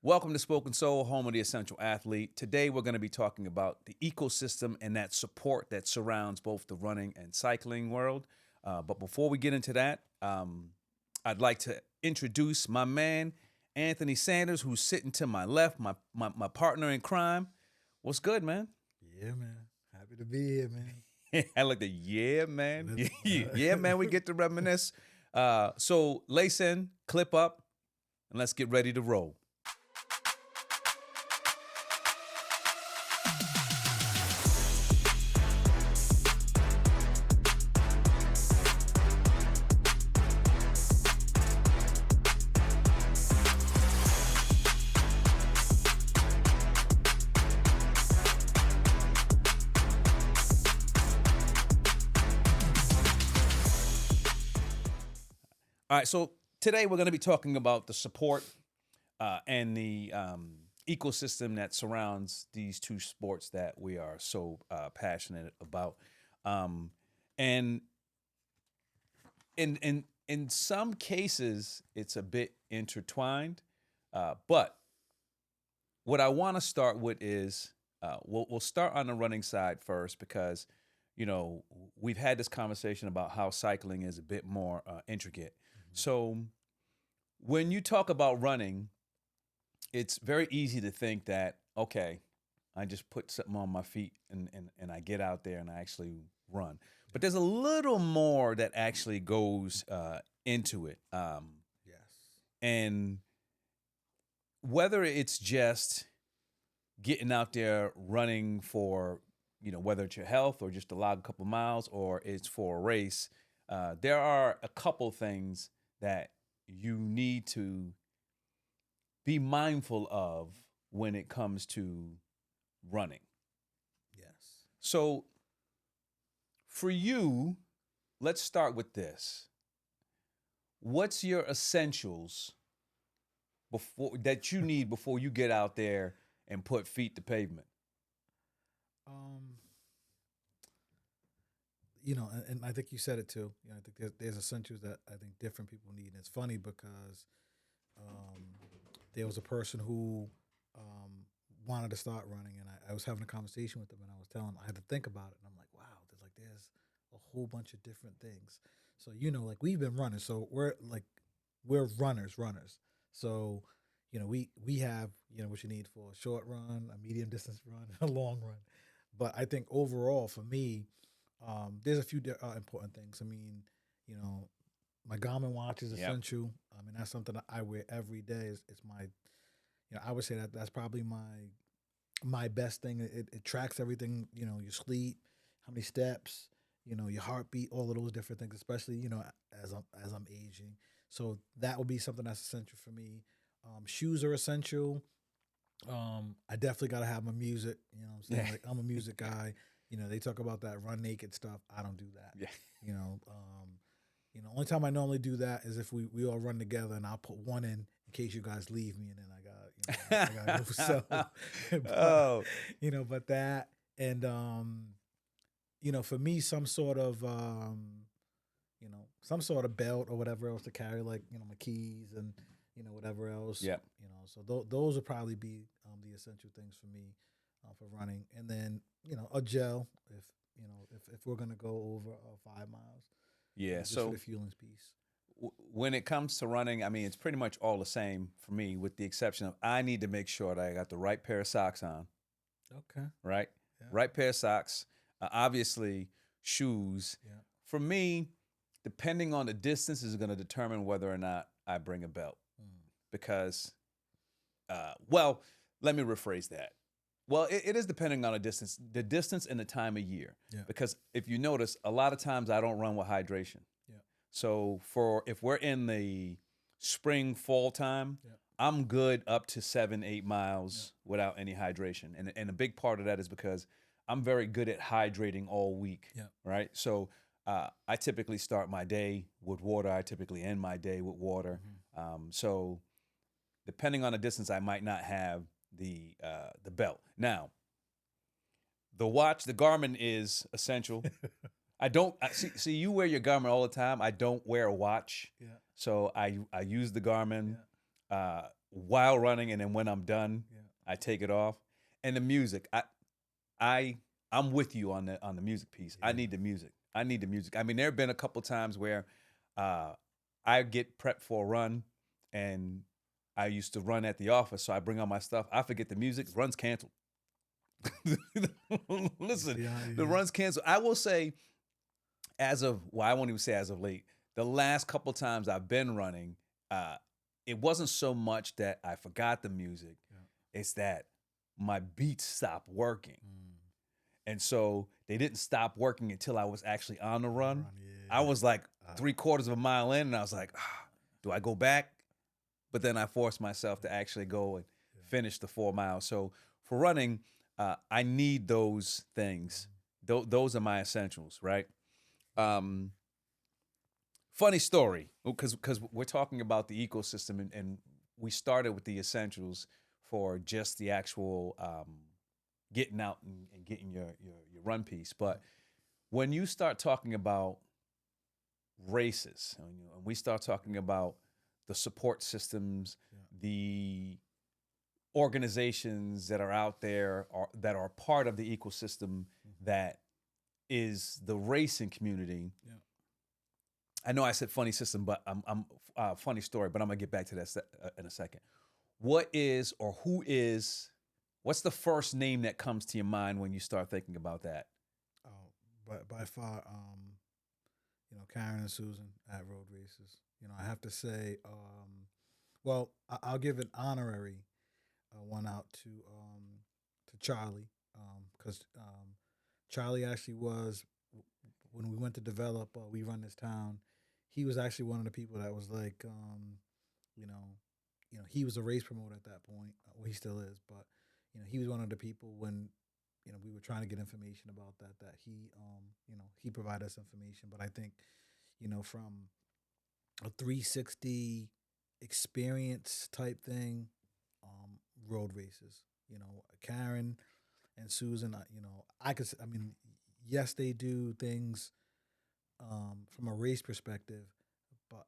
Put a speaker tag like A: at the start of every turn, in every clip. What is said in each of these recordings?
A: Welcome to Spoken Soul, home of the essential athlete. Today we're going to be talking about the ecosystem and that support that surrounds both the running and cycling world. But before we get into that, I'd like to introduce my man, Anthony Sanders, who's sitting to my left, my partner in crime. What's good, man?
B: Yeah, man. Happy to be here, man.
A: I like the yeah, man. Yeah, man, we get to reminisce. So lace in, clip up, and let's get ready to roll. All right, so today we're going to be talking about the support and the ecosystem that surrounds these two sports that we are so passionate about. And in some cases, it's a bit intertwined. But what I want to start with is we'll start on the running side first because, you know, we've had this conversation about how cycling is a bit more intricate. So when you talk about running, it's very easy to think that, okay, I just put something on my feet and I get out there and I actually run. But there's a little more that actually goes into it.
B: Yes.
A: And whether it's just getting out there running for, you know, whether it's your health or just to log a couple miles or it's for a race, there are a couple things that you need to be mindful of when it comes to running.
B: Yes.
A: So for you, let's start with this. What's your essentials that you need before you get out there and put feet to pavement?
B: You know, and I think you said it too. You know, I think there's essentials that I think different people need. And it's funny because there was a person who wanted to start running, and I was having a conversation with them, and I was telling him I had to think about it, and I'm like, wow, there's a whole bunch of different things. So you know, like we've been running, so we're runners. So you know, we have what you need for a short run, a medium distance run, a long run. But I think overall for me, there's a few important things. I mean, you know, my Garmin watch is essential. I mean, that's something that I wear every day. It's my, I would say that's probably my best thing. It tracks everything. You know, your sleep, how many steps, your heartbeat, all of those different things. Especially as I'm aging. So that would be something that's essential for me. Shoes are essential. I definitely got to have my music. You know what I'm saying?
A: Yeah.
B: Like, I'm a music guy. They talk about that run naked stuff. I don't do that.
A: Yeah.
B: Only time I normally do that is if we all run together, and I'll put one in case you guys leave me, and then I gotta go. So, but that, and for me, some sort of belt or whatever else to carry, like my keys and whatever else.
A: Yeah.
B: So those would probably be the essential things for me for running, and then a gel if we're gonna go over 5 miles.
A: Yeah.
B: Just
A: So
B: for the fueling piece.
A: When it comes to running, I mean, it's pretty much all the same for me, with the exception of I need to make sure that I got the right pair of socks on.
B: Okay.
A: Right.
B: Yeah.
A: Right pair of socks. Obviously, shoes.
B: Yeah.
A: For me, depending on the distance is going to determine whether or not I bring a belt. Because, let me rephrase that. Well, it is depending on the distance and the time of year.
B: Yeah.
A: Because if you notice, a lot of times I don't run with hydration.
B: Yeah.
A: So if we're in the spring, fall time,
B: Yeah.
A: I'm good up to 7-8 miles without any hydration. And a big part of that is because I'm very good at hydrating all week.
B: Yeah.
A: Right. So I typically start my day with water. I typically end my day with water. So depending on the distance, I might not have the belt. Now, the watch, the Garmin is essential. I don't see you wear your Garmin all the time. I don't wear a watch.
B: Yeah.
A: So I use the Garmin. while running, and then when I'm done, I take it off. And the music, I'm with you on the music piece. I need the music. I need the music. I mean, there have been a couple times where I get prepped for a run, and I used to run at the office, so I bring on my stuff. I forget the music. Run's canceled. Listen, the run's canceled. I will say, I won't even say as of late. The last couple times I've been running, it wasn't so much that I forgot the music. Yeah. It's that my beats stopped working. And so they didn't stop working until I was actually on the run. Yeah. I was like 3/4 of a mile in, and I was like, do I go back? But then I forced myself to actually go and finish the 4 miles. So for running, I need those things. Those are my essentials, right? Funny story, because we're talking about the ecosystem, and we started with the essentials for just the actual getting out and getting your run piece. But when you start talking about races, and we start talking about the support systems, the organizations that are out there that are part of the ecosystem that is the racing community. Yeah. I know I said funny system, but I'm funny story, but I'm gonna get back to that in a second. What's the first name that comes to your mind when you start thinking about that?
B: But by far, Karen and Susan at Rhode Races. I have to say, well, I'll give an honorary one out to Charlie, because Charlie actually was, when we went to develop We Run This Town, he was actually one of the people that was like, he was a race promoter at that point. Well, he still is, but he was one of the people when we were trying to get information about that he provided us information. But I think from a 360 experience type thing, Rhode Races, Karen and Susan, yes, they do things from a race perspective, but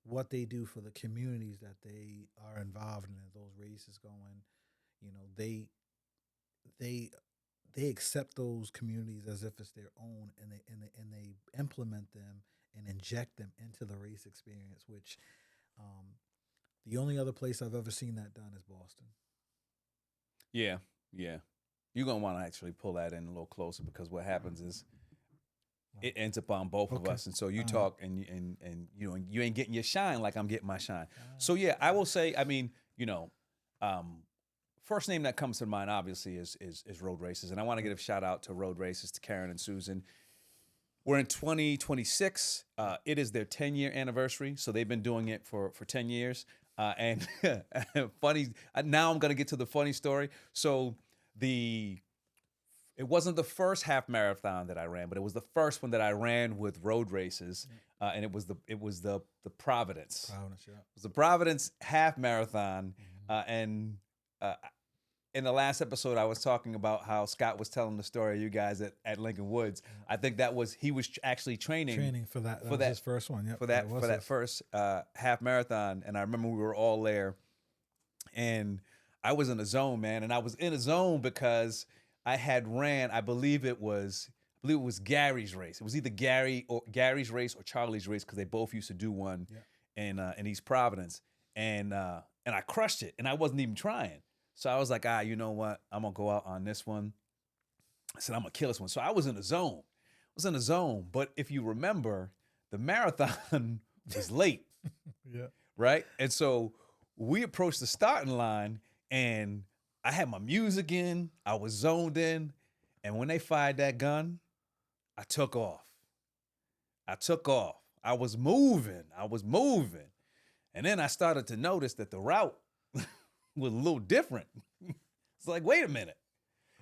B: what they do for the communities that they are involved in, those races going, they accept those communities as if it's their own, and they implement them and inject them into the race experience, which the only other place I've ever seen that done is Boston.
A: Yeah. You're going to want to actually pull that in a little closer, because what happens is it ends up on both of us. And so you talk and you ain't getting your shine like I'm getting my shine. So yeah, I will say, first name that comes to mind obviously is Rhode Races. And I want to give a shout out to Rhode Races, to Karen and Susan. We're in 2026. It is their 10-year anniversary. So they've been doing it for 10 years. And funny, now I'm going to get to the funny story. So it wasn't the first half marathon that I ran, but it was the first one that I ran with Rhode Races. And it was the Providence.
B: Providence, yeah.
A: It was the Providence half marathon. And in the last episode, I was talking about how Scott was telling the story of you guys at Lincoln Woods. I think he was actually training
B: for that. That was his first one. Yep,
A: for that first half marathon. And I remember we were all there, and I was in a zone, man. And I was in a zone because I had ran, I believe it was Gary's race. It was either Gary's race or Charlie's race, because they both used to do one in East Providence. And I crushed it, and I wasn't even trying. So I was like, you know what? I'm going to go out on this one. I said, I'm going to kill this one. So I was in a zone. But if you remember, the marathon was late.
B: Yeah.
A: Right? And so we approached the starting line, and I had my music in. I was zoned in. And when they fired that gun, I took off. I was moving. And then I started to notice that the route was a little different. It's like, wait a minute.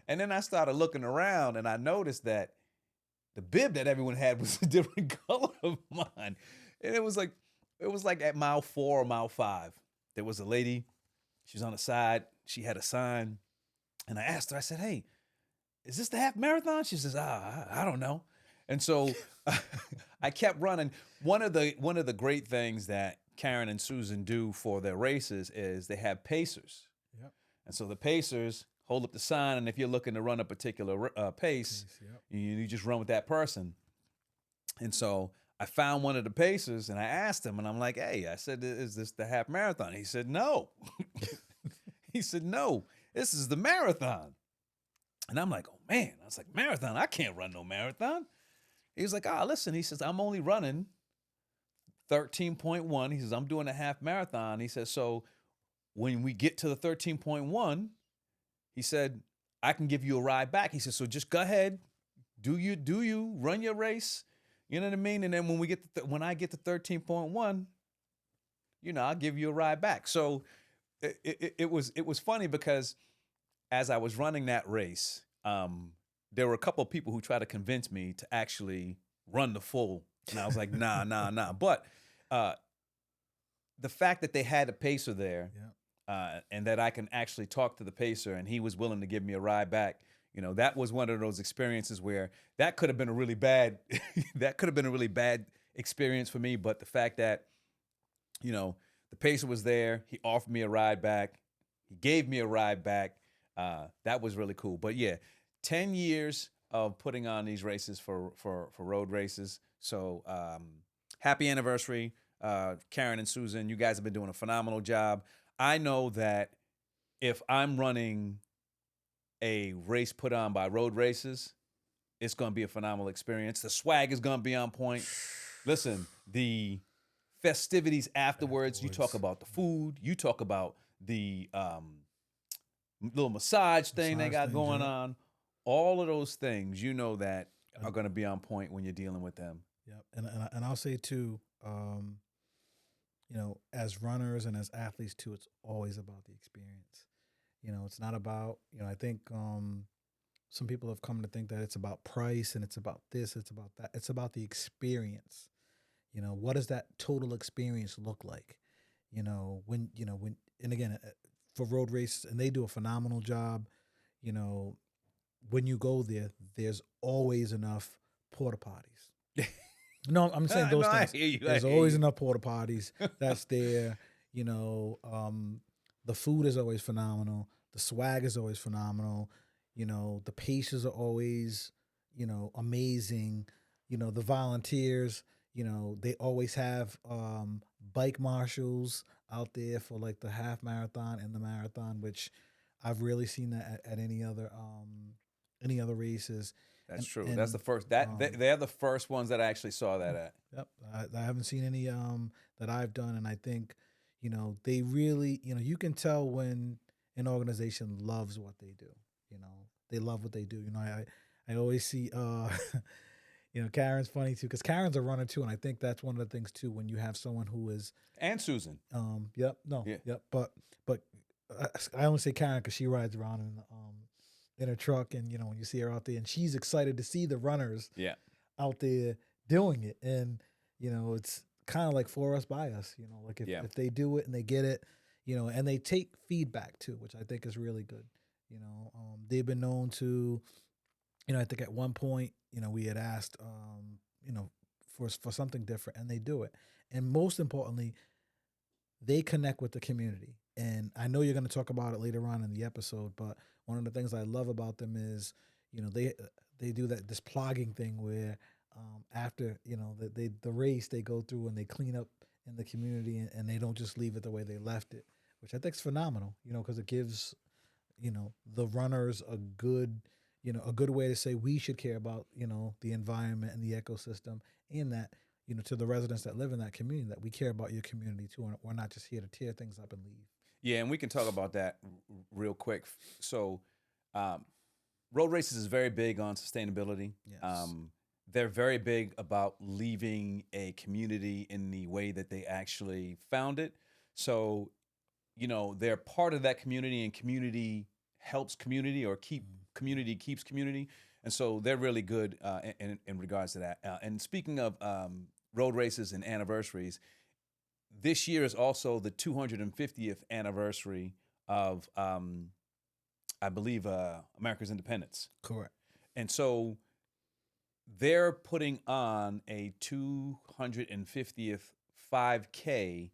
A: And then I started looking around, and I noticed that the bib that everyone had was a different color of mine. And it was like at mile 4 or mile 5, there was a lady. She was on the side. She had a sign. And I asked her, I said, hey, is this the half marathon? She says, I don't know. And so I kept running. One of the great things that Karen and Susan do for their races is they have pacers.
B: Yep.
A: And so the pacers hold up the sign, and if you're looking to run a particular pace,
B: Yep.
A: you just run with that person. And so I found one of the pacers, and I asked him, and I'm like, hey, I said, is this the half marathon? He said, no. He said, no, this is the marathon. And I'm like, oh, man. I was like, marathon? I can't run no marathon. He was like, listen. He says, I'm only running 13.1. He says, I'm doing a half marathon. He says, so when we get to the 13.1, he said, I can give you a ride back. He said, so just go ahead, do you, run your race. You know what I mean? And then when we get when I get to 13.1, I'll give you a ride back. So it was funny because as I was running that race, there were a couple of people who tried to convince me to actually run the full. And I was like, nah. But the fact that they had a pacer there, and that I can actually talk to the pacer and he was willing to give me a ride back, that was one of those experiences where that could have been a really bad experience for me. But the fact that, the pacer was there, he offered me a ride back, he gave me a ride back, that was really cool. But yeah, 10 years of putting on these races for Rhode Races. So happy anniversary, Karen and Susan. You guys have been doing a phenomenal job. I know that if I'm running a race put on by Rhode Races, it's going to be a phenomenal experience. The swag is going to be on point. Listen, the festivities afterwards, you talk about the food, you talk about the little massage thing they got going on. All of those things, that are going to be on point when you're dealing with them.
B: Yep. And I'll say too, as runners and as athletes too, it's always about the experience. It's not about, I think some people have come to think that it's about price and it's about this, it's about that. It's about the experience. What does that total experience look like? When, and again, for Rhode Races, and they do a phenomenal job, when you go there, there's always enough porta potties. No, I'm saying those things.
A: I hear you.
B: There's always enough porta potties that's there. The food is always phenomenal. The swag is always phenomenal. The paces are always, amazing. The volunteers, they always have bike marshals out there for like the half marathon and the marathon, which I've really seen that at any other races.
A: That's true. That's the first. They're the first ones that I actually saw that at.
B: Yep, I haven't seen any that I've done, and I think they really you can tell when an organization loves what they do. They love what they do. I always see Karen's funny too, because Karen's a runner too, and I think that's one of the things too when you have someone who is
A: and Susan.
B: Yep. But I only say Karen because she rides around in her truck, and when you see her out there, and she's excited to see the runners out there doing it, and it's kind of like for us by us, like if they do it and they get it, and they take feedback too, which I think is really good. They've been known to, I think at one point, we had asked, for something different, and they do it, and most importantly, they connect with the community. And I know you're going to talk about it later on in the episode, but one of the things I love about them is, they do this plogging thing where after the race, they go through and they clean up in the community, and they don't just leave it the way they left it, which I think is phenomenal. Because it gives the runners a good way to say we should care about the environment and the ecosystem, and that to the residents that live in that community, that we care about your community too, and we're not just here to tear things up and leave.
A: Yeah, and we can talk about that real quick. So, Rhode Races is very big on sustainability.
B: Yes.
A: They're very big about leaving a community in the way that they actually found it. So, they're part of that community, and community helps community, or community keeps community. And so they're really good in regards to that. And speaking of Rhode Races and anniversaries, this year is also the 250th anniversary of, I believe, America's independence.
B: Correct.
A: And so they're putting on a 250th 5K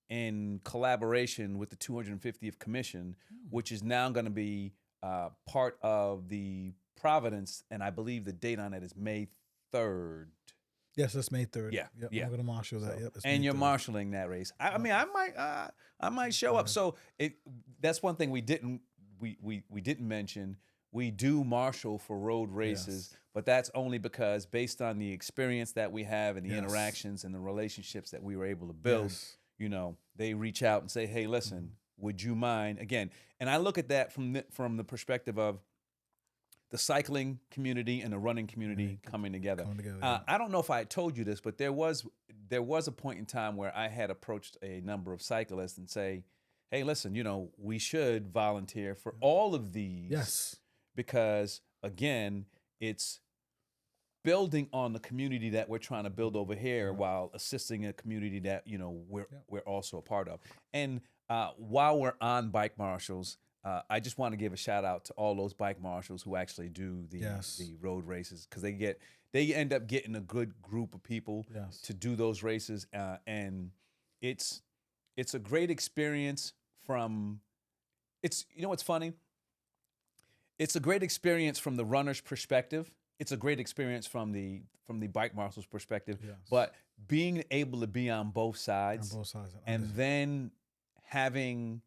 A: in collaboration with the 250th Commission, which is now going to be part of the Providence, and I believe the date on it is May 3rd.
B: Yes, that's May 3rd.
A: Yeah,
B: Yep,
A: yeah.
B: I'm going to marshal that.
A: So,
B: Yep, it's
A: and
B: May
A: you're
B: 3rd.
A: marshaling that race. I mean, I might show up. So that's one thing we didn't mention. We do marshal for road races, but that's only because based on the experience that we have and the interactions and the relationships that we were able to build, you know, they reach out and say, "Hey, listen, would you mind?" Again, and I look at that from the perspective of the cycling community and the running community coming together. I don't know if I had told you this, but there was a point in time where I had approached a number of cyclists and say, "Hey, listen, you know, we should volunteer for all of these."
B: Yes.
A: Because again, it's building on the community that we're trying to build over here while assisting a community that, you know, we're also a part of. And while we're on bike marshals, I just want to give a shout out to all those bike marshals who actually do the road races, because they end up getting a good group of people to do those races, and it's a great experience from. It's, you know what's funny? It's a great experience from the runner's perspective. It's a great experience from the bike marshal's perspective.
B: Yes.
A: But being able to be on both sides, and then having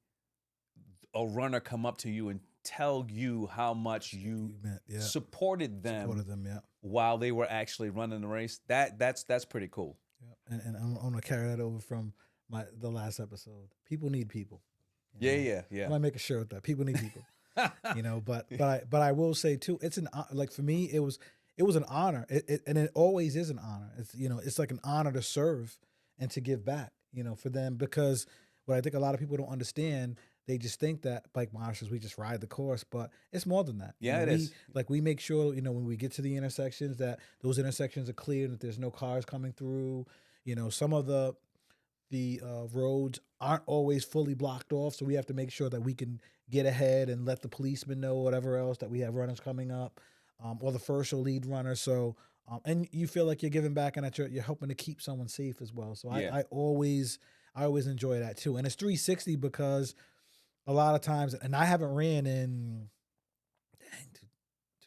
A: a runner come up to you and tell you how much you supported them while they were actually running the race, that's pretty cool.
B: And I'm gonna carry that over from the last episode. People need people.
A: Yeah.
B: I might make a shirt with that. People need people. You know, but I will say too, it's like for me, it was an honor, and it always is an honor. It's, you know, it's like an honor to serve and to give back, you know, for them, because what I think a lot of people don't understand, they just think that bike marshals, we just ride the course, but it's more than that.
A: Yeah, it is.
B: Like, we make sure, you know, when we get to the intersections, that those intersections are clear, that there's no cars coming through. You know, some of the roads aren't always fully blocked off, so we have to make sure that we can get ahead and let the policemen know whatever else that we have runners coming up, or the first or lead runner. So, and you feel like you're giving back and that you're helping to keep someone safe as well. So I always enjoy that too. And it's 360 because a lot of times, and I haven't ran in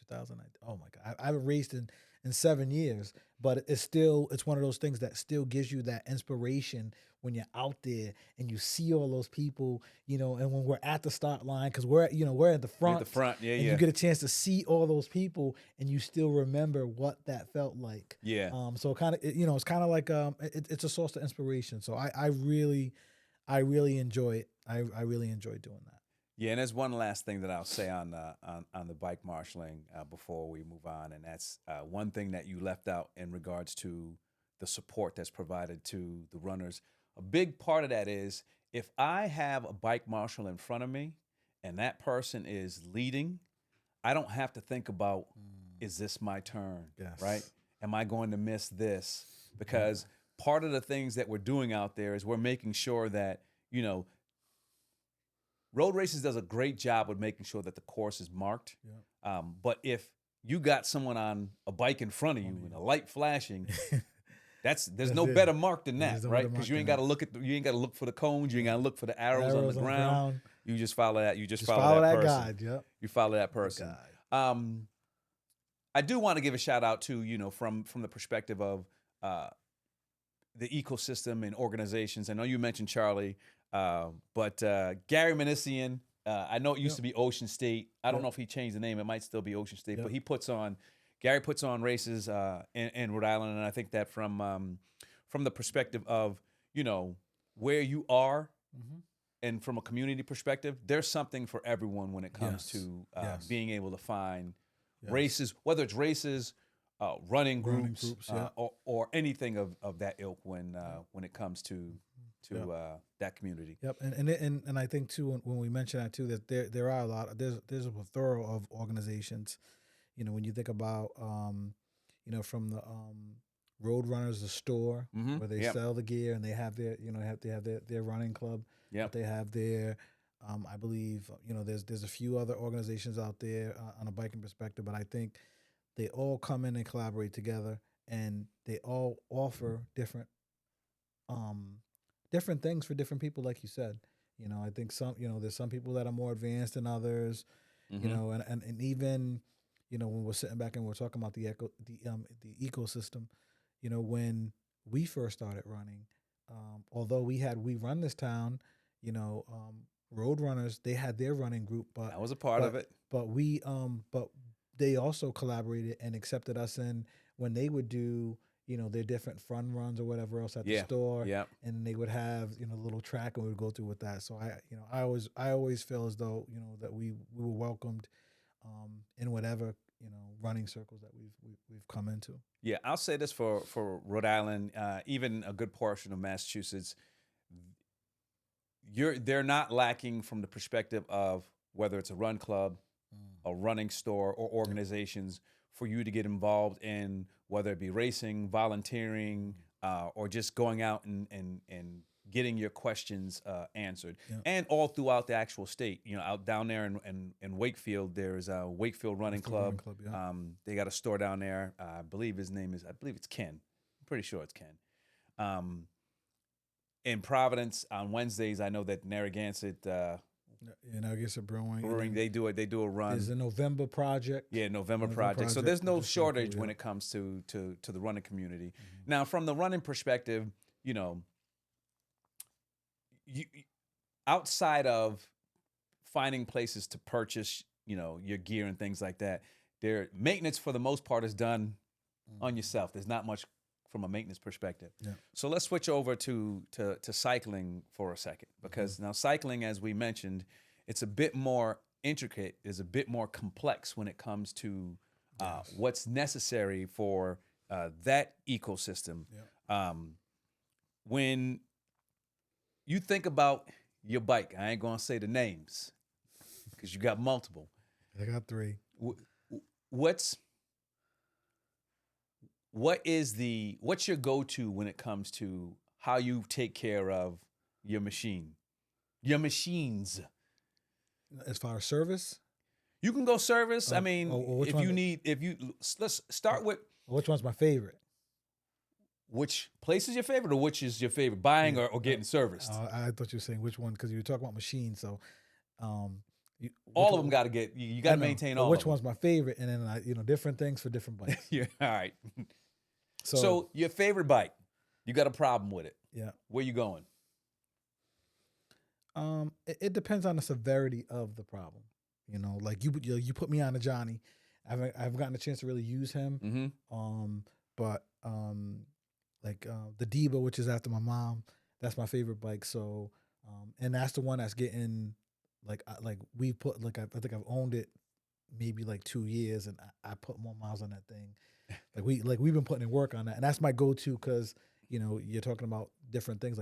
B: 2009. Oh my God, I haven't raced in 7 years, but it's one of those things that still gives you that inspiration when you're out there and you see all those people, you know, and when we're at the start line, because we're at the front, and you get a chance to see all those people and you still remember what that felt like. So kind of, you know, it's kind of like it's a source of inspiration. So I really enjoy it. I really enjoy doing that.
A: Yeah, and there's one last thing that I'll say on the bike marshaling before we move on, and that's one thing that you left out in regards to the support that's provided to the runners. A big part of that is, if I have a bike marshal in front of me and that person is leading, I don't have to think about, is this my turn, right? Am I going to miss this? Because part of the things that we're doing out there is we're making sure that, you know, Rhode Races does a great job with making sure that the course is marked. But if you got someone on a bike in front of you and a light flashing, there's no better mark than that, right? Because you ain't got to look for the cones, you ain't got to look for the arrows on the ground. You just follow that. You just follow that person.
B: Guide. Yep.
A: You follow that person. I do want to give a shout out to, you know, from the perspective of the ecosystem and organizations. I know you mentioned Charlie. But Gary Manisian, I know it used to be Ocean State. I don't know if he changed the name. It might still be Ocean State, but Gary puts on races in Rhode Island, and I think that from the perspective of, you know, where you are, and from a community perspective, there's something for everyone when it comes to being able to find races, whether it's races, running groups, or anything of that ilk when it comes to that community.
B: Yep, and I think too, when we mention that too, that there are there's a plethora of organizations. You know, when you think about you know, from the Road Runners, the store where they sell the gear, and they have their, you know, they have their running club. They have their I believe, you know, there's a few other organizations out there on a biking perspective, but I think they all come in and collaborate together, and they all offer different different things for different people, like you said. I think there's some people that are more advanced than others. And even, when we're sitting back and we're talking about the ecosystem, when we first started running, although we run this town, Road Runners, they had their running group, but
A: I was a part of it.
B: But but they also collaborated and accepted us in when they would do, their different fun runs or whatever else at the store.
A: Yeah.
B: And they would have, little track and we would go through with that. So I always feel as though, that we were welcomed in whatever, running circles that we've come into.
A: Yeah, I'll say this for Rhode Island, even a good portion of Massachusetts, they're not lacking from the perspective of whether it's a run club, a running store, or organizations for you to get involved in, whether it be racing, volunteering, or just going out and getting your questions answered. Yeah. And all throughout the actual state. Out down there in Wakefield, there's a Wakefield Running Club. Yeah. They got a store down there. I believe it's Ken. I'm pretty sure it's Ken. In Providence on Wednesdays, I know that Narragansett
B: Narragansett
A: Brewing, they do a run.
B: There's a November project.
A: Yeah, November project. So there's no shortage when it comes to the running community. Mm-hmm. Now, from the running perspective, you outside of finding places to purchase, your gear and things like that, their maintenance for the most part is done on yourself. There's not much from a maintenance perspective. Yeah. So let's switch over to cycling for a second, because now cycling, as we mentioned, it's a bit more intricate, is a bit more complex when it comes to what's necessary for that ecosystem. Yeah. When you think about your bike, I ain't gonna say the names because you got multiple.
B: I got 3.
A: What's your go-to when it comes to how you take care of your machines?
B: As far as service?
A: You can go service. I mean, let's start with.
B: Which one's my favorite?
A: Which place is your favorite, or which is your favorite, buying or getting serviced?
B: I thought you were saying which one, because you were talking about machines. So,
A: all of them got to get. You got to maintain all.
B: Which one's my favorite, and then different things for different bikes.
A: Yeah, all right. So your favorite bike, you got a problem with it.
B: Yeah.
A: Where you going?
B: It depends on the severity of the problem. Like you put me on a Johnny. I've gotten a chance to really use him. Mm-hmm. But the Debo, which is after my mom, that's my favorite bike. So, and that's the one that's getting we put I think I've owned it maybe 2 years, and I put more miles on that thing. We've been putting in work on that, and that's my go-to because you're talking about different things.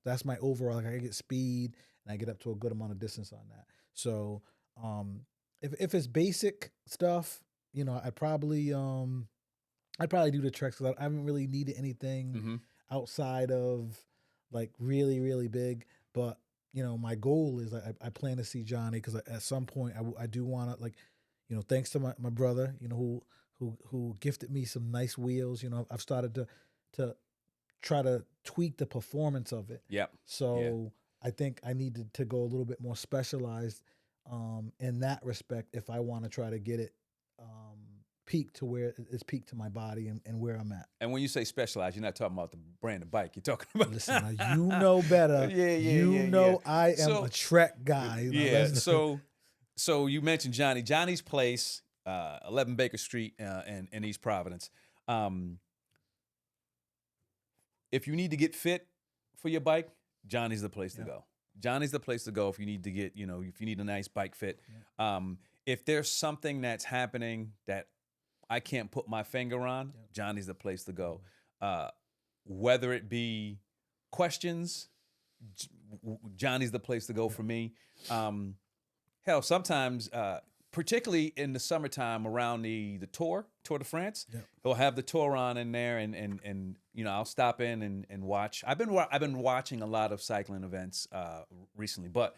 B: That's my overall. I get speed and I get up to a good amount of distance on that. So if it's basic stuff, I'd probably do the treks, because I haven't really needed anything outside of really, really big. But my goal is I plan to see Johnny, because at some point I do want to thanks to my brother who gifted me some nice wheels. I've started to try to tweak the performance of it.
A: Yep.
B: So I think I need to go a little bit more specialized in that respect if I want to try to get it peak to where it's peak to my body and where I'm at.
A: And when you say specialized, you're not talking about the brand of bike. You're talking about.
B: Listen, you know better. I am a Trek guy.
A: So you mentioned Johnny. Johnny's place, 11 Baker Street in East Providence. If you need to get fit for your bike, Johnny's the place to go. Johnny's the place to go if you need to get, if you need a nice bike fit. Yeah. If there's something that's happening that I can't put my finger on, Johnny's the place to go. Whether it be questions, Johnny's the place to go for me. Hell, sometimes, particularly in the summertime around the Tour de France, he'll have the Tour on in there, and I'll stop in and watch. I've been watching a lot of cycling events recently, but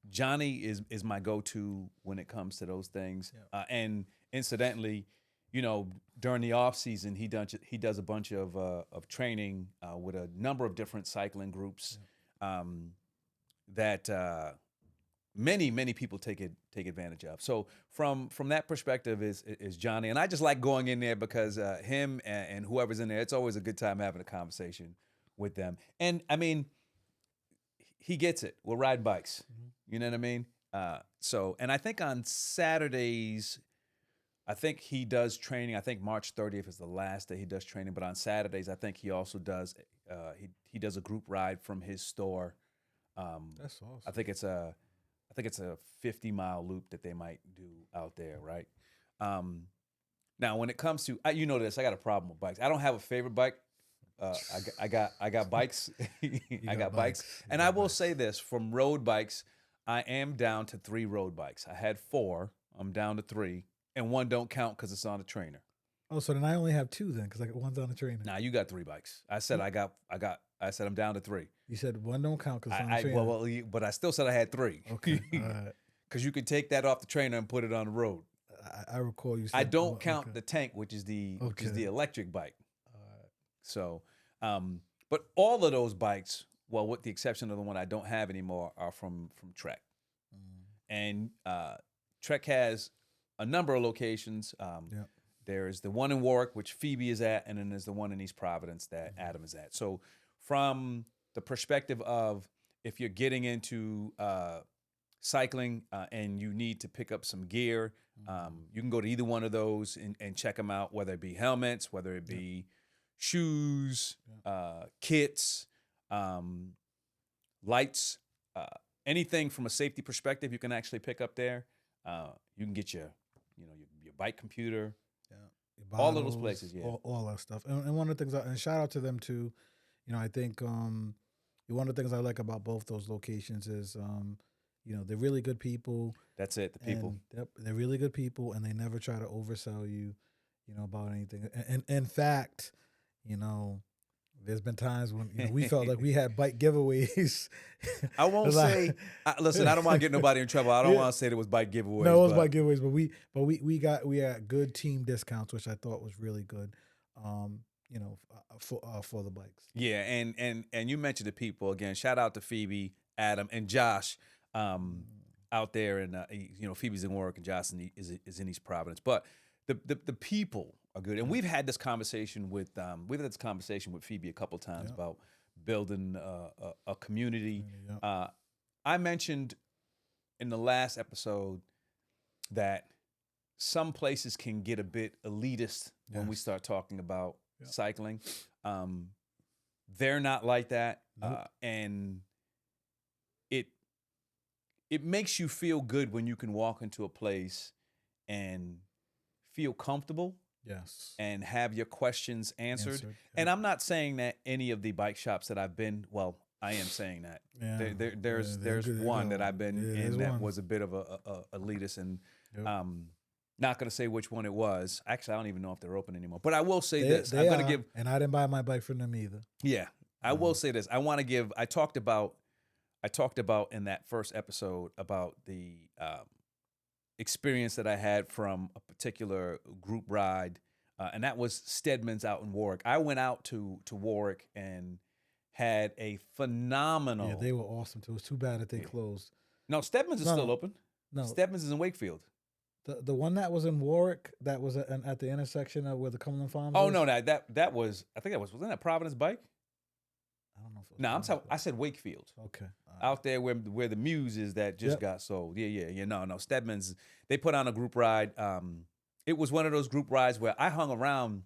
A: Johnny is my go-to when it comes to those things. And incidentally, during the off season, he does a bunch of training with a number of different cycling groups that many people take advantage of. So from that perspective is Johnny, and I just like going in there because him and whoever's in there, it's always a good time having a conversation with them. And I mean, he gets it. We'll ride bikes. You know what I mean? And I think on Saturdays, I think he does training. I think March 30th is the last day he does training. But on Saturdays, I think he also does he does a group ride from his store.
B: That's awesome.
A: I think it's a 50-mile loop that they might do out there, right? Now, when it comes to I got a problem with bikes. I don't have a favorite bike. I got bikes. I got bikes, and I will say this: from road bikes, I am down to 3 road bikes. I had 4. I'm down to 3, and 1 don't count because it's on a trainer.
B: Oh, so then I only have 2 then, because I got 1's on a trainer.
A: Nah, you got 3 bikes. I said I said I'm down to 3.
B: You said 1 don't count because it's on a trainer.
A: But I still said I had 3.
B: Okay, all right.
A: Because you could take that off the trainer and put it on the road.
B: I recall you said
A: I don't count the tank, which is the electric bike.
B: All right.
A: So, but all of those bikes, well, with the exception of the one I don't have anymore, are from Trek. And Trek has a number of locations. There's the one in Warwick, which Phoebe is at, and then there's the one in East Providence that Adam is at. So from the perspective of if you're getting into cycling and you need to pick up some gear, you can go to either one of those and check them out, whether it be helmets, whether it be shoes, kits, lights, anything from a safety perspective you can actually pick up there. You can get your bike computer, bottles, all of those places,
B: all that stuff. And one of the things, and shout out to them too. I think one of the things I like about both those locations is, they're really good people.
A: That's it, the people.
B: Yep, they're really good people, and they never try to oversell you, about anything. And in fact, there's been times when we felt like we had bike giveaways.
A: I won't say. Listen, I don't want to get nobody in trouble. I don't want to say there was bike giveaways.
B: No, it was bike giveaways, but we got good team discounts, which I thought was really good. For the bikes.
A: Yeah, and you mentioned the people again. Shout out to Phoebe, Adam, and Josh out there, and Phoebe's in Warwick and Josh is in East Providence. But the people are good, and we've had this conversation with Phoebe a couple times about building a community. I mentioned in the last episode that some places can get a bit elitist when we start talking about cycling. They're not like that.
B: Nope.
A: And it makes you feel good when you can walk into a place and feel comfortable.
B: Yes.
A: And have your questions answered. And I'm not saying that any of the bike shops that I've been, well, I am saying that. Yeah. There's one that I've been in that was a bit of a elitist, and not going to say which one it was. Actually, I don't even know if they're open anymore. But I will say this. I'm going to give.
B: And I didn't buy my bike from them either.
A: Yeah. I will say this. I talked about in that first episode about the experience that I had from a particular group ride, and that was Stedman's out in Warwick. I went out to Warwick and had a phenomenal.
B: Yeah, they were awesome too. It was too bad that they closed.
A: No, Stedman's is still open. No, Stedman's is in Wakefield.
B: The one that was in Warwick, that was at the intersection of where the Cumberland Farms.
A: Oh no, that was. I think wasn't that Providence Bike?
B: I don't know if it was.
A: No, I'm sorry. I said Wakefield.
B: Okay.
A: Out there where the Muse is that just got sold. Yeah. No. Stedman's, they put on a group ride. It was one of those group rides where I hung around,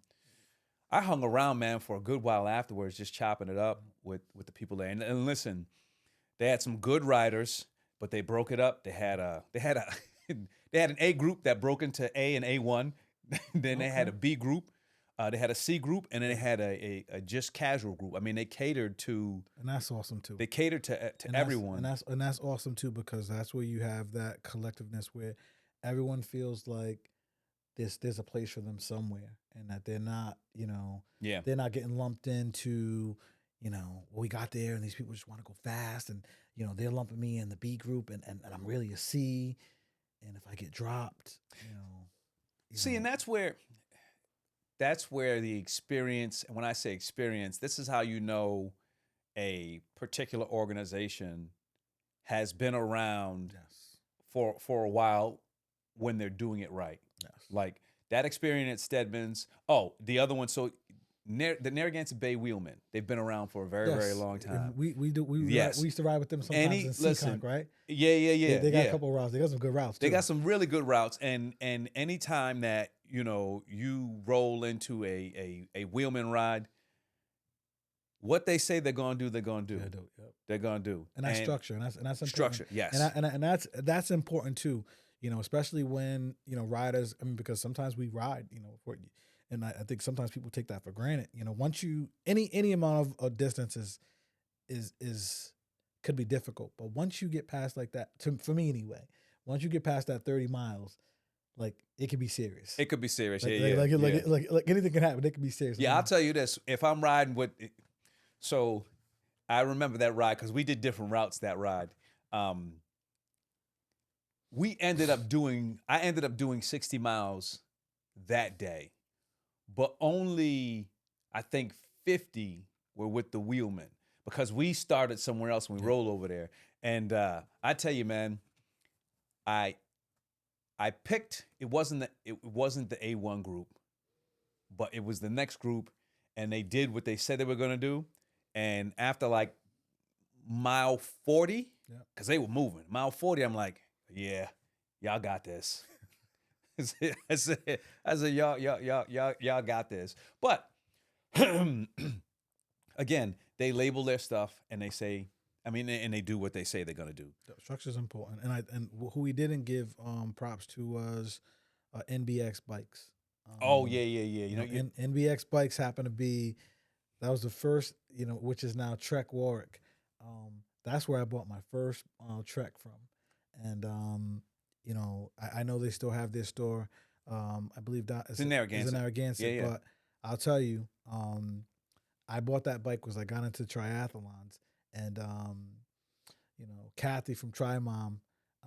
A: man, for a good while afterwards, just chopping it up with the people there. And listen, they had some good riders, but they broke it up. They had an A group that broke into A and A1. Then they had a B group. They had a C group, and then they had a just casual group. I mean, they catered to,
B: and that's awesome too.
A: They catered to everyone,
B: and that's awesome too, because that's where you have that collectiveness where everyone feels like there's a place for them somewhere, and that they're not, they're not getting lumped into, we got there and these people just want to go fast, and they're lumping me in the B group, and I'm really a C, and if I get dropped,
A: See, and that's where. that's where the experience, and when I say experience, this is how you know a particular organization has been around
B: Yes.
A: for a while when they're doing it right.
B: Yes.
A: Like that experience at Stedman's. Oh, the other one. So the Narragansett Bay Wheelmen, they've been around for a very, very long time.
B: And we
A: Yes.
B: used to ride with them sometimes in Seekonk, right?
A: Yeah.
B: They got a couple of routes. They got some good routes too.
A: They got some really good routes, and anytime that you roll into a wheelman ride, what they say they're gonna do, they're gonna do.
B: Yep.
A: They're gonna do,
B: and that's structure, and that's important.
A: Structure, yes,
B: and that's important too. Especially when riders. I mean, because sometimes we ride, and I think sometimes people take that for granted. Once you any amount of distance is could be difficult, but once you get past like that, for me anyway, once you get past that 30 miles, like it can be serious.
A: It could be serious.
B: Like anything can happen. It can be serious.
A: Yeah, I'll tell you this: if I'm riding with, so I remember that ride because we did different routes that ride. I ended up doing 60 miles that day, but only I think 50 were with the wheelmen because we started somewhere else when we rolled over there. And I tell you, man, I picked, it wasn't the A1 group, but it was the next group, and they did what they said they were going to do. And after like mile 40, because they were moving, mile 40, I'm like, yeah, y'all got this. I said, y'all got this. But again, they label their stuff and they say, and they do what they say they're gonna do.
B: Structure is important, and who we didn't give props to was NBX bikes.
A: Yeah.
B: NBX bikes happen to be, that was the first, which is now Trek Warwick. That's where I bought my first Trek from, and I know they still have their store. I believe that is in Narragansett.
A: Yeah.
B: But I'll tell you, I bought that bike because I got into triathlons, and Kathy from Tri-Mom,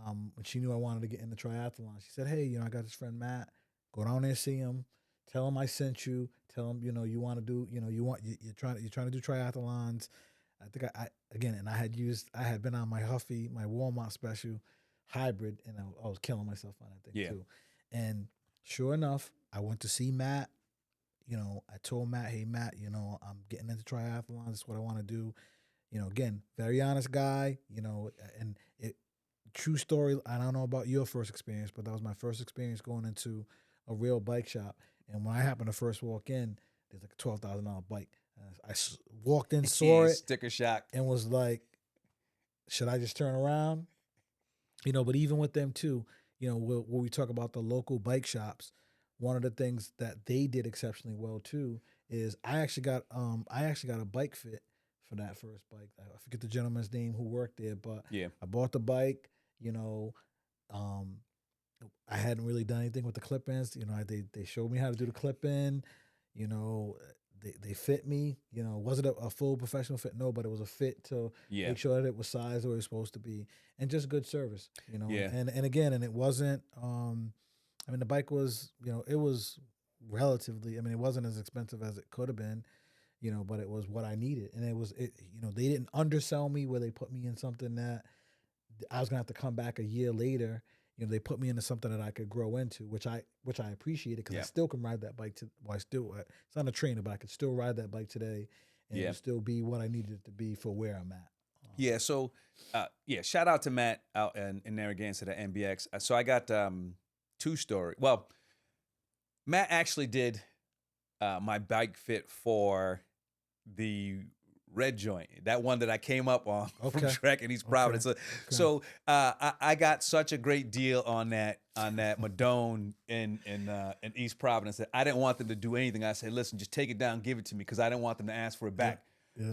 B: when she knew I wanted to get into triathlon, she said, "Hey, I got this friend Matt. Go down there, see him. Tell him I sent you. Tell him, you want to do, you're trying to do triathlons." I think I had been on my Huffy, my Walmart special hybrid, and I was killing myself on that thing too. And sure enough, I went to see Matt. I told Matt, "Hey Matt, I'm getting into triathlons. That's what I want to do." Again, very honest guy. And true story. I don't know about your first experience, but that was my first experience going into a real bike shop. And when I happened to first walk in, there's like a $12,000 bike. I walked in, saw it,
A: sticker shock,
B: and was like, "Should I just turn around?" But even with them too, when we talk about the local bike shops, one of the things that they did exceptionally well too is I actually got a bike fit for that first bike. I forget the gentleman's name who worked there, but I bought the bike. I hadn't really done anything with the clip-ins. They showed me how to do the clip-in. They fit me. Was it a full professional fit? No, but it was a fit to make sure that it was sized where it was supposed to be, and just good service. And again, and it wasn't. The bike was, it was relatively. It wasn't as expensive as it could have been, but it was what I needed, and they didn't undersell me where they put me in something that I was gonna have to come back a year later. They put me into something that I could grow into, which I appreciated because I still can ride that bike. It's not a trainer, but I could still ride that bike today, and it would still be what I needed it to be for where I'm at.
A: So, shout out to Matt out in Narragansett at NBX. So I got two stories. Well, Matt actually did my bike fit for the red joint, that one that I came up on from Trek in East Providence. So I got such a great deal on that Madone in East Providence that I didn't want them to do anything. I said, "Listen, just take it down, give it to me," because I didn't want them to ask for it back. Yeah.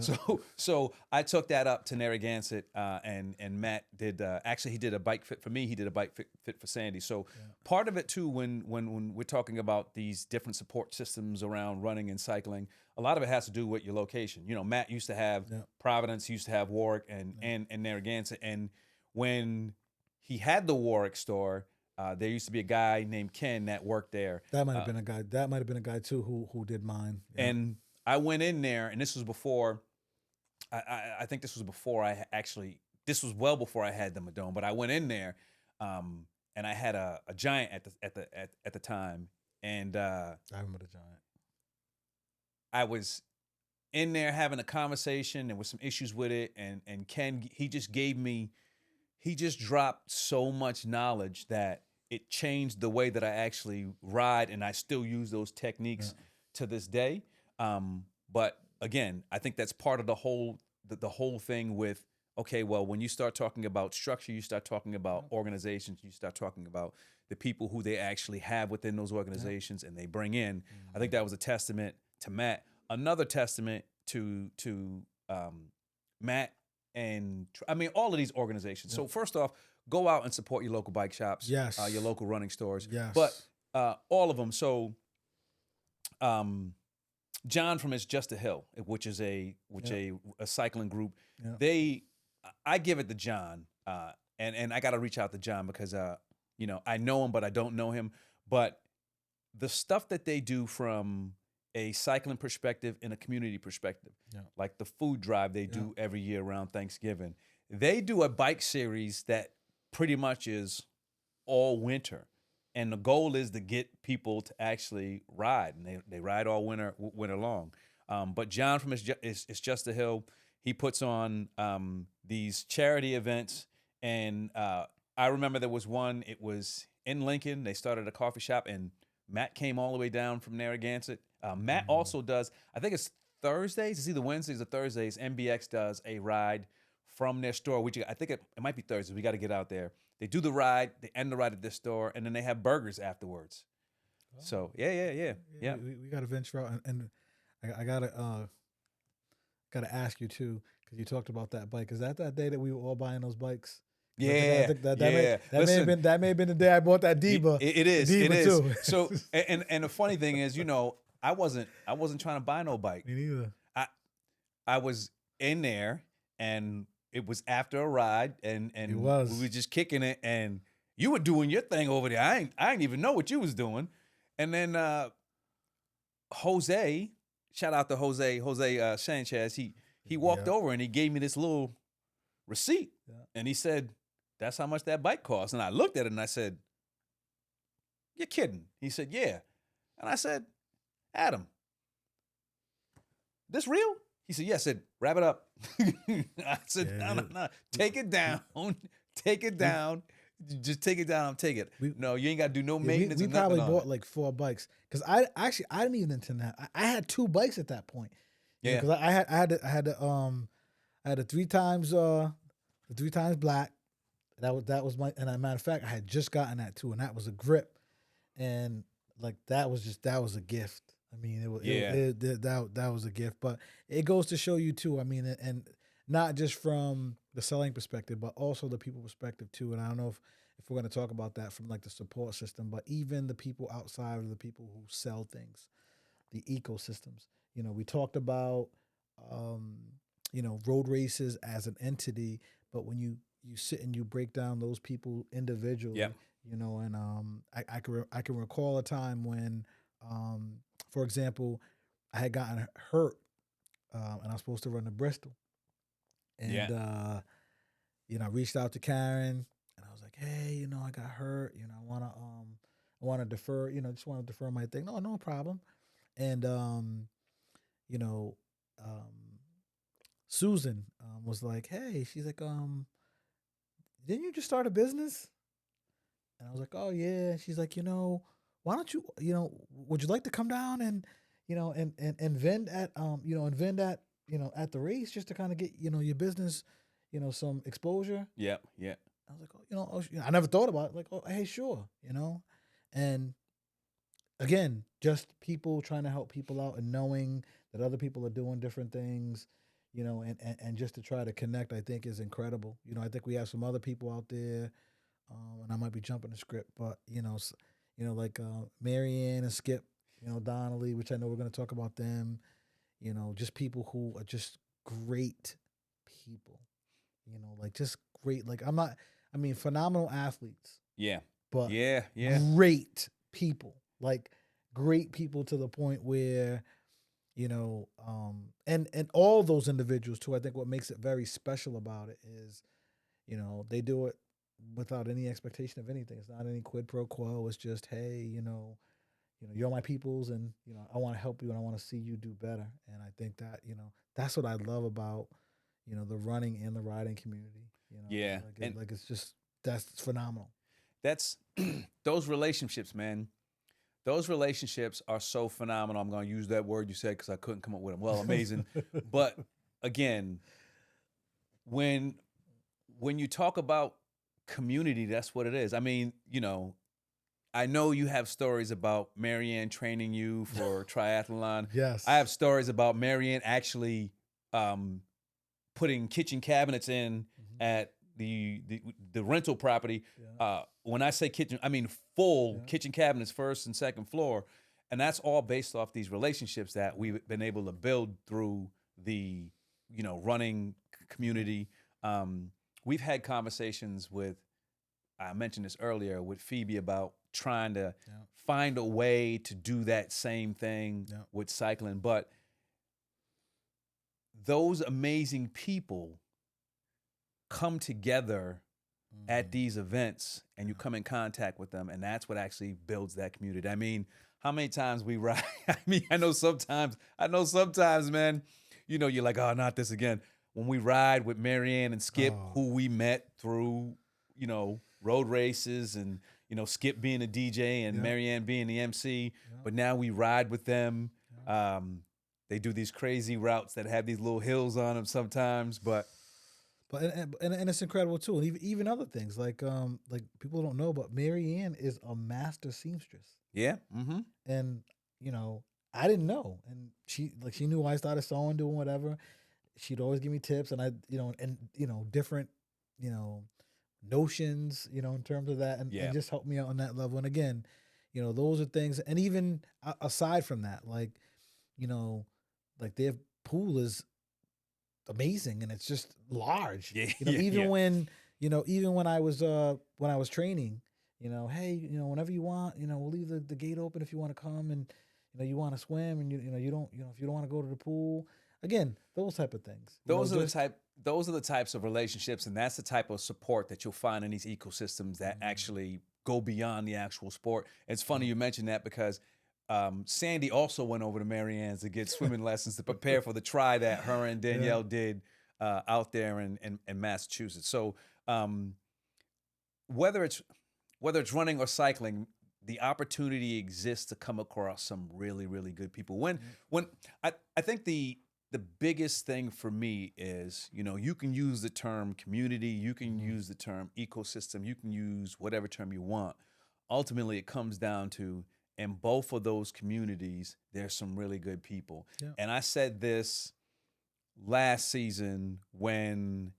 A: So I took that up to Narragansett, and Matt did actually he did a bike fit for me. He did a bike fit for Sandy. So part of it too, when we're talking about these different support systems around running and cycling, a lot of it has to do with your location. Matt used to have Providence, used to have Warwick, and Narragansett, and when he had the Warwick store, There used to be a guy named Ken that worked there.
B: That might have been a guy. That might have been a guy too who did mine. Yeah.
A: And I went in there, and this was before. I think this was before I actually. This was well before I had the Madone, but I went in there, and I had a Giant at the time, and
B: I remember the Giant.
A: I was in there having a conversation. There was some issues with it, and Ken, he just dropped so much knowledge that it changed the way that I actually ride, and I still use those techniques to this day. But again, I think that's part of the whole thing with, okay, well, when you start talking about structure, you start talking about organizations, you start talking about the people who they actually have within those organizations and they bring in. I think that was a testament to Matt. Another testament to Matt and all of these organizations. So first off, go out and support your local bike shops, your local running stores.
B: Yes.
A: But all of them. So John from It's Just a Hill, which is a cycling group. Yeah. I give it to John, and I got to reach out to John because I know him, but I don't know him. But the stuff that they do from a cycling perspective and a community perspective, like the food drive they do every year around Thanksgiving, they do a bike series that pretty much is all winter. And the goal is to get people to actually ride, and they ride all winter long. But John from It's Just a Hill, he puts on these charity events, and I remember there was one. It was in Lincoln. They started a coffee shop, and Matt came all the way down from Narragansett. Matt also does, I think it's Thursdays. It's either Wednesdays or Thursdays. MBX does a ride from their store. I think it might be Thursdays. We got to get out there. They do the ride, they end the ride at this store, and then they have burgers afterwards. Oh. So yeah.
B: We got to venture out, and I gotta ask you too, because you talked about that bike. Is that day that we were all buying those bikes?
A: Yeah,
B: that may have been the day I bought that Diva.
A: It is.
B: Too.
A: So and the funny thing is, I wasn't trying to buy no bike.
B: Me neither.
A: I was in there, and it was after a ride, and we were just kicking it, and you were doing your thing over there. I didn't even know what you was doing. And then Jose, shout out to Jose Sanchez, he walked over and he gave me this little receipt, and he said, "That's how much that bike costs." And I looked at it and I said, "You're kidding." He said, "Yeah." And I said, "Adam, this real?" He said, "Yeah." I said, "Wrap it up." I said, No. Take it down. Take it down. Just take it down. I'll take it. No, you ain't got to do no maintenance.
B: We probably bought like 4 bikes, because I didn't even intend that. I had 2 bikes at that point. Yeah, because I had the 3 times black. That was my, and as a matter of fact, I had just gotten that too, and that was a grip, and like that was a gift. I mean, that was a gift, but it goes to show you too. I mean, and not just from the selling perspective, but also the people perspective too. And I don't know if we're going to talk about that from like the support system, but even the people outside of the people who sell things, the ecosystems. We talked about, Rhode Races as an entity, but when you sit and you break down those people individually, and I can recall a time when, for example, I had gotten hurt, and I was supposed to run to Bristol. And, I reached out to Karen, and I was like, "Hey, I got hurt. I want to defer, just want to defer my thing." No problem. And, Susan was like, "Hey," she's like, "Didn't you just start a business?" And I was like, "Oh, yeah." She's like, "Why don't you, would you like to come down and, and vend at, at the race, just to kind of get, your business, some exposure?"
A: Yeah.
B: I was like, I never thought about it. Like, "Oh, hey, sure," And again, just people trying to help people out and knowing that other people are doing different things, and just to try to connect, I think is incredible. I think we have some other people out there, and I might be jumping the script, but, like Marianne and Skip, Donnelly, which I know we're going to talk about them, just people who are just great people, like just great, like phenomenal athletes.
A: Yeah.
B: but
A: Yeah, yeah.
B: great people, like great people to the point where, and all those individuals too. I think what makes it very special about it is, they do it without any expectation of anything. It's not any quid pro quo. It's just, hey, you're my peoples, and I want to help you, and I want to see you do better. And I think that that's what I love about the running and the riding community.
A: Yeah. And
B: Like it's just that's phenomenal.
A: that's those relationships, man. Those relationships are so phenomenal. I'm going to use that word you said because I couldn't come up with them. Well, amazing. But again, when you talk about community, that's what it is. I mean, I know you have stories about Marianne training you for triathlon.
B: Yes.
A: I have stories about Marianne actually putting kitchen cabinets in at the rental property.
B: Yeah.
A: When I say kitchen, I mean full
B: Yeah.
A: kitchen cabinets, first and second floor, and that's all based off these relationships that we've been able to build through the running community. We've had conversations with, I mentioned this earlier, with Phoebe about trying to find a way to do that same thing with cycling, but those amazing people come together at these events, and you come in contact with them, and that's what actually builds that community. I mean, how many times we ride? I mean, I know sometimes, man, you're like, oh, not this again. When we ride with Marianne and Skip, who we met through, Rhode Races, and Skip being a DJ and Marianne being the MC, but now we ride with them. They do these crazy routes that have these little hills on them sometimes, but
B: it's incredible too. And even other things like people don't know, but Marianne is a master seamstress.
A: Yeah. Mm-hmm.
B: And I didn't know, and she knew I started sewing, doing whatever. She'd always give me tips, and I different notions in terms of that, and just help me out on that level. And again, those are things. And even aside from that, like their pool is amazing, and it's just large. Even when I was training, hey, whenever you want, we'll leave the gate open if you want to come, and you want to swim, and you don't, if you don't want to go to the pool. Again, those type of things.
A: Those are the types of relationships, and that's the type of support that you'll find in these ecosystems that actually go beyond the actual sport. It's funny you mentioned that because Sandy also went over to Marianne's to get swimming lessons to prepare for the try that her and Danielle did out there in Massachusetts. So whether it's running or cycling, the opportunity exists to come across some really, really good people. When I think the biggest thing for me is, you can use the term community, you can use the term ecosystem, you can use whatever term you want. Ultimately, it comes down to, in both of those communities, there's some really good people. Yeah. And I said this last season when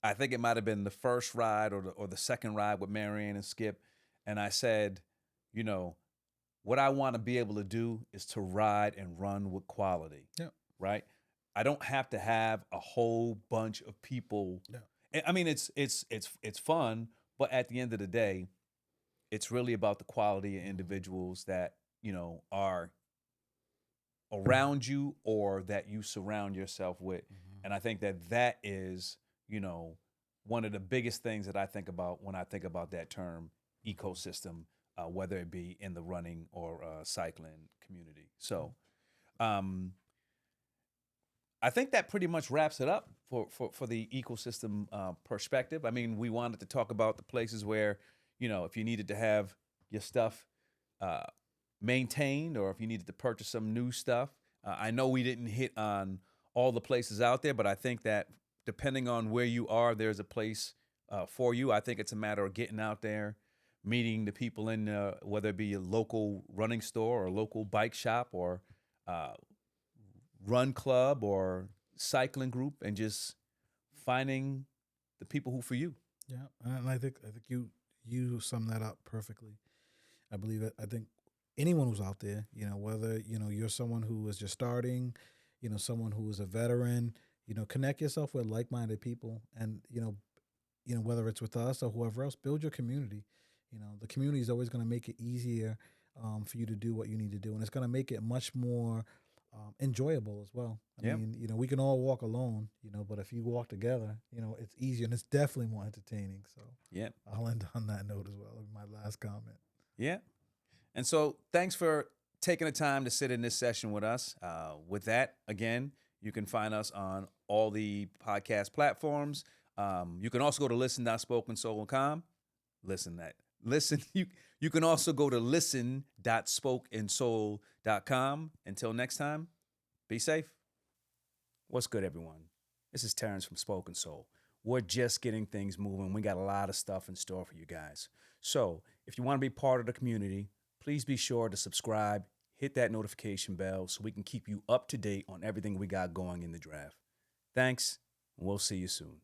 A: I think it might have been the first ride or the second ride with Marianne and Skip. And I said, what I want to be able to do is to ride and run with quality. Yeah. Right? I don't have to have a whole bunch of people. Yeah. I mean, it's fun, but at the end of the day, it's really about the quality of individuals that, are around you or that you surround yourself with. And I think that is, one of the biggest things that I think about when I think about that term ecosystem, whether it be in the running or cycling community. So I think that pretty much wraps it up for the ecosystem perspective. I mean, we wanted to talk about the places where, if you needed to have your stuff maintained or if you needed to purchase some new stuff. I know we didn't hit on all the places out there, but I think that depending on where you are, there's a place for you. I think it's a matter of getting out there, meeting the people in whether it be a local running store or a local bike shop or run club or cycling group, and just finding the people who for you.
B: Yeah, and I think you sum that up perfectly. I believe it. I think anyone who's out there, whether you're someone who is just starting, someone who is a veteran, connect yourself with like-minded people, and whether it's with us or whoever else, build your community. The community is always going to make it easier for you to do what you need to do, and it's going to make it much more enjoyable as well. I mean, we can all walk alone, but if you walk together, it's easier and it's definitely more entertaining. So
A: Yeah.
B: I'll end on that note as well. My last comment.
A: Yeah. And so thanks for taking the time to sit in this session with us. With that, again, you can find us on all the podcast platforms. You can also go to listen.spokensoul.com. You can also go to listen.spokensoul.com. Until next time, be safe. What's good, everyone? This is Terrance from Spoken Soul. We're just getting things moving. We got a lot of stuff in store for you guys. So if you want to be part of the community, please be sure to subscribe, hit that notification bell so we can keep you up to date on everything we got going in the draft. Thanks, and we'll see you soon.